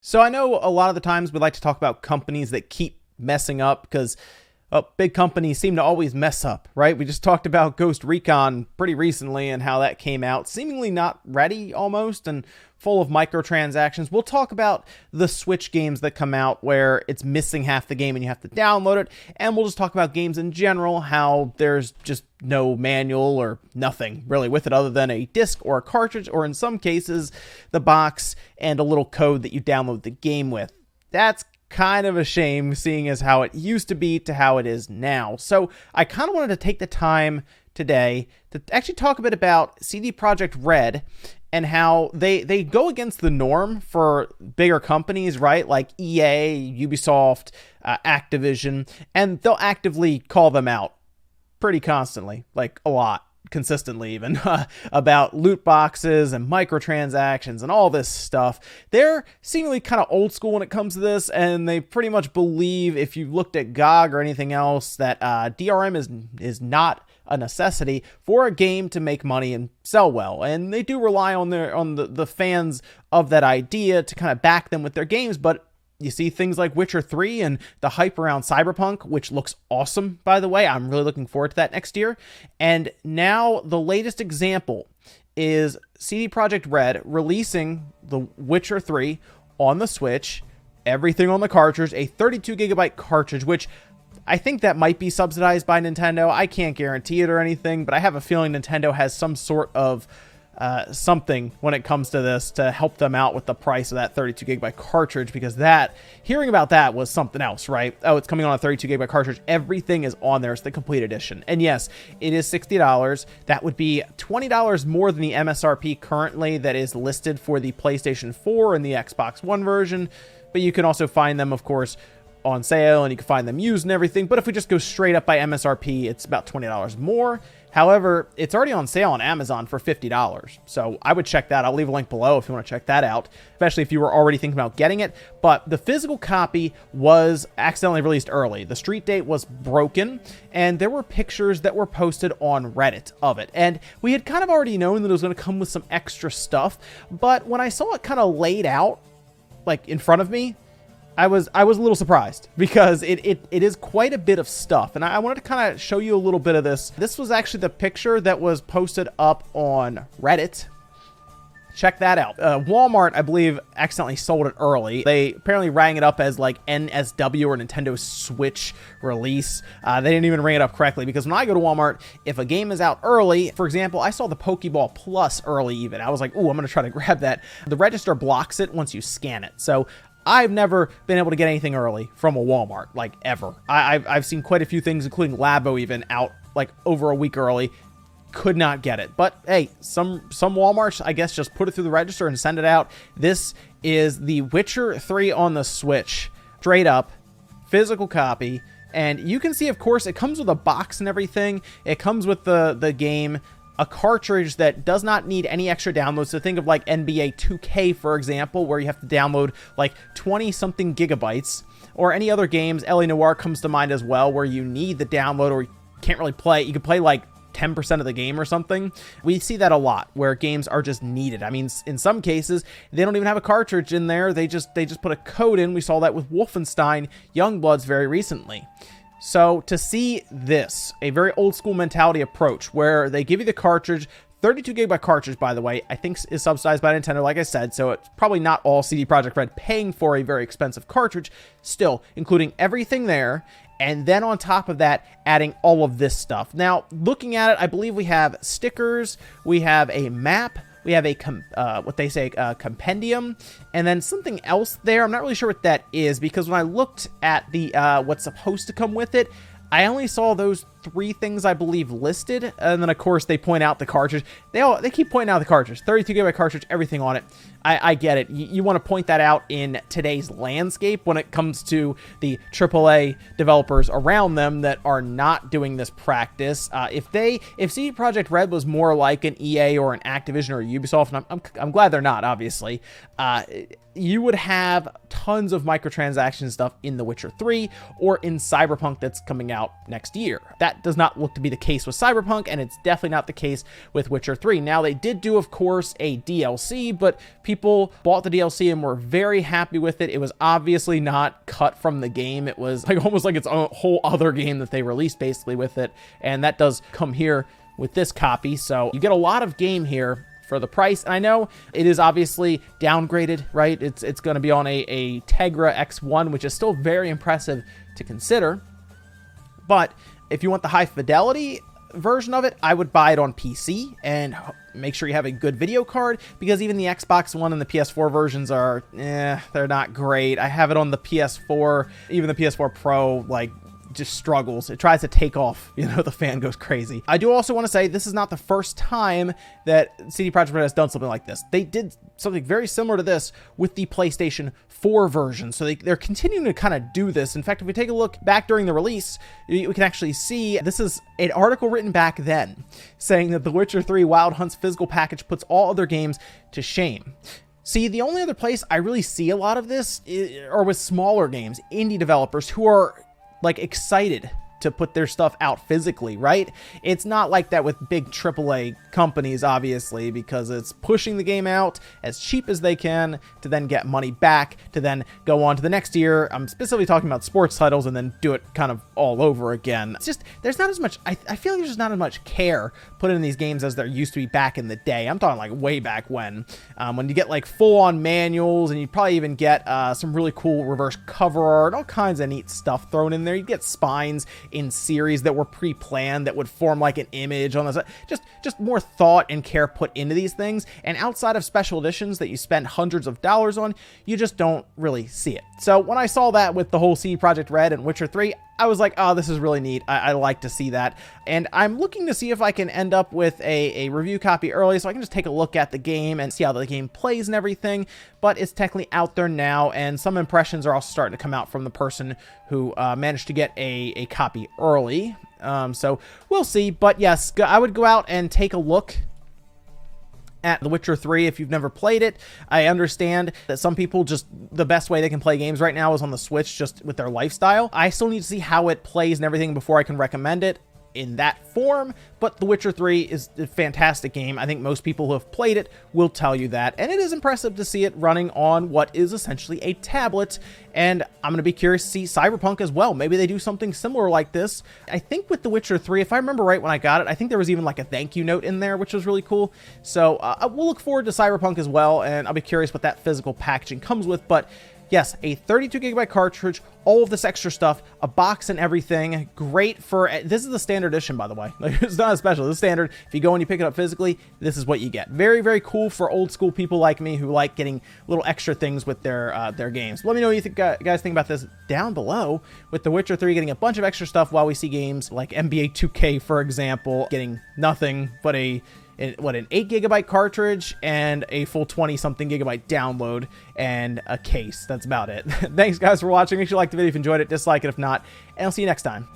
So I know a lot of the times we like to talk about companies that keep messing up because big companies seem to always mess up, right? We just talked about Ghost Recon pretty recently and how that came out seemingly not ready almost and full of microtransactions. We'll talk about the Switch games that come out where it's missing half the game and you have to download it. And we'll just talk about games in general, how there's just no manual or nothing really with it other than a disc or a cartridge, or in some cases, the box and a little code that you download the game with. That's kind of a shame, seeing as how it used to be to how it is now. So I kind of wanted to take the time today to actually talk a bit about CD Projekt Red and how they go against the norm for bigger companies, right? Like EA, Ubisoft, Activision, and they'll actively call them out pretty constantly, like a lot, consistently even, about loot boxes and microtransactions and all this stuff. They're seemingly kind of old school when it comes to this, and they pretty much believe, if you looked at GOG or anything else, that DRM is not a necessity for a game to make money and sell well. And they do rely on the fans of that idea to kind of back them with their games, but you see things like Witcher 3 and the hype around Cyberpunk, which looks awesome, by the way. I'm really looking forward to that next year. And now the latest example is CD Projekt Red releasing the Witcher 3 on the Switch, everything on the cartridge, a 32 gigabyte cartridge, which I think that might be subsidized by Nintendo. I can't guarantee it or anything, but I have a feeling Nintendo has some sort of something when it comes to this to help them out with the price of that 32 gigabyte cartridge, because hearing about that was something else, right? Oh, it's coming on a 32 gigabyte cartridge. Everything is on there. It's the complete edition. And yes, it is $60. That would be $20 more than the MSRP currently that is listed for the PlayStation 4 and the Xbox One version. But you can also find them, of course, on sale, and you can find them used and everything. But if we just go straight up by MSRP, it's about $20 more. However, it's already on sale on Amazon for $50. So I would check that. I'll leave a link below if you want to check that out, especially if you were already thinking about getting it. But the physical copy was accidentally released early. The street date was broken, and there were pictures that were posted on Reddit of it. And we had kind of already known that it was going to come with some extra stuff. But when I saw it kind of laid out, like in front of me, I was a little surprised, because it is quite a bit of stuff. And I wanted to kind of show you a little bit of this. This was actually the picture that was posted up on Reddit. Check that out. Walmart, I believe, accidentally sold it early. They apparently rang it up as like NSW or Nintendo Switch release. They didn't even ring it up correctly, because when I go to Walmart, if a game is out early, for example, I saw the Pokeball Plus early even. I was like, ooh, I'm going to try to grab that. The register blocks it once you scan it. So I've never been able to get anything early from a Walmart, like ever. I've seen quite a few things, including Labo even, out like over a week early. Could not get it. But hey, some Walmarts, I guess, just put it through the register and send it out. This is the Witcher 3 on the Switch. Straight up, physical copy. And you can see, of course, it comes with a box and everything. It comes with the game, a cartridge that does not need any extra downloads. So think of like NBA 2K, for example, where you have to download like 20 something gigabytes, or any other games. LA Noire comes to mind as well, where you need the download or you can't really play. You can play like 10% of the game or something. We see that a lot where games are just needed. I mean, in some cases, they don't even have a cartridge in there. They just put a code in. We saw that with Wolfenstein Youngbloods very recently. So to see this, a very old school mentality approach where they give you the cartridge, 32 gigabyte cartridge, by the way, I think is subsidized by Nintendo, like I said, so it's probably not all CD Projekt Red paying for a very expensive cartridge, still including everything there, and then on top of that, adding all of this stuff. Now, looking at it, I believe we have stickers, we have a map, we have a compendium, and then something else there. I'm not really sure what that is, because when I looked at the what's supposed to come with it, I only saw those three things, I believe, listed. And then, of course, they point out the cartridge. They keep pointing out the cartridge. 32 gigabyte cartridge, everything on it. I get it. You want to point that out in today's landscape when it comes to the AAA developers around them that are not doing this practice. If CD Projekt Red was more like an EA or an Activision or a Ubisoft, and I'm glad they're not, obviously, you would have tons of microtransaction stuff in The Witcher 3 or in Cyberpunk that's coming out next year. that does not look to be the case with Cyberpunk, and it's definitely not the case with Witcher 3. Now, they did do, of course, a DLC, but people bought the DLC and were very happy with it. It was obviously not cut from the game. It was like almost like its own whole other game that they released basically with it, and that does come here with this copy. So you get a lot of game here for the price. And I know it is obviously downgraded, right? It's going to be on a Tegra X1, which is still very impressive to consider. But if you want the high fidelity version of it, I would buy it on PC and make sure you have a good video card, because even the Xbox One and the PS4 versions are, they're not great. I have it on the PS4, even the PS4 Pro, like, just struggles. It tries to take off, the fan goes crazy. I do also want to say this is not the first time that CD Projekt Red has done something like this. They did something very similar to this with the PlayStation 4 version. So they're continuing to kind of do this. In fact, if we take a look back during the release, we can actually see this is an article written back then saying that The Witcher 3 Wild Hunt's physical package puts all other games to shame. See, the only other place I really see a lot of this are with smaller games, indie developers who are like excited to put their stuff out physically, right? It's not like that with big AAA companies, obviously, because it's pushing the game out as cheap as they can to then get money back, to then go on to the next year. I'm specifically talking about sports titles, and then do it kind of all over again. It's just, there's not as much, I feel like there's just not as much care put in these games as there used to be back in the day. I'm talking like way back when you get like full-on manuals, and you probably even get some really cool reverse cover art, all kinds of neat stuff thrown in there. You get spines in series that were pre-planned that would form like an image on the just more thought and care put into these things. And outside of special editions that you spend hundreds of dollars on, you just don't really see it. So when I saw that with the whole CD Projekt Red and Witcher 3, I was like, oh, this is really neat. I like to see that. And I'm looking to see if I can end up with a review copy early so I can just take a look at the game and see how the game plays and everything. But it's technically out there now, and some impressions are also starting to come out from the person who managed to get a copy early. So we'll see. But yes, I would go out and take a look at The Witcher 3 if you've never played it. I understand that some people just, the best way they can play games right now is on the Switch, just with their lifestyle. I still need to see how it plays and everything before I can recommend it in that form, but The Witcher 3 is a fantastic game. I think most people who have played it will tell you that, and it is impressive to see it running on what is essentially a tablet, and I'm going to be curious to see Cyberpunk as well. Maybe they do something similar like this. I think with The Witcher 3, if I remember right when I got it, I think there was even like a thank you note in there, which was really cool. So we'll look forward to Cyberpunk as well, and I'll be curious what that physical packaging comes with, but yes, a 32GB cartridge, all of this extra stuff, a box and everything. Great for, this is the standard edition, by the way. Like, it's not a special, this is standard. If you go and you pick it up physically, this is what you get. Very, very cool for old school people like me who like getting little extra things with their games. Let me know what you guys think about this down below, with The Witcher 3 getting a bunch of extra stuff while we see games like NBA 2K, for example, getting nothing but an 8GB cartridge and a full 20-something gigabyte download and a case. That's about it. Thanks, guys, for watching. Make sure you like the video if you enjoyed it, dislike it if not, and I'll see you next time.